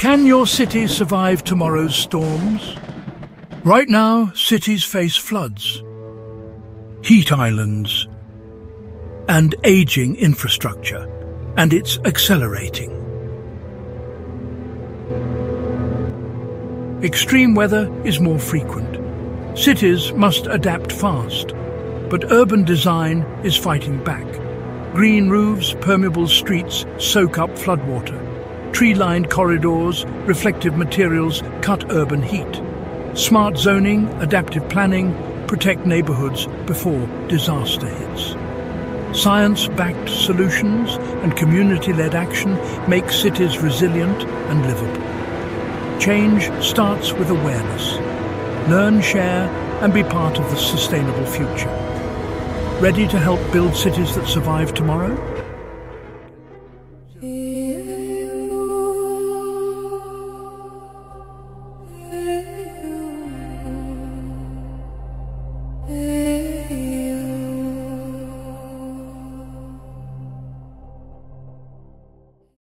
Can your city survive tomorrow's storms? Right now, cities face floods, heat islands, and aging infrastructure, and it's accelerating. Extreme weather is more frequent. Cities must adapt fast, but urban design is fighting back. Green roofs, permeable streets soak up floodwater. Tree-lined corridors, reflective materials cut urban heat. Smart zoning, adaptive planning protect neighborhoods before disaster hits. Science-backed solutions and community-led action make cities resilient and livable. Change starts with awareness. Learn, share, and be part of the sustainable future. Ready to help build cities that survive tomorrow? Yeah.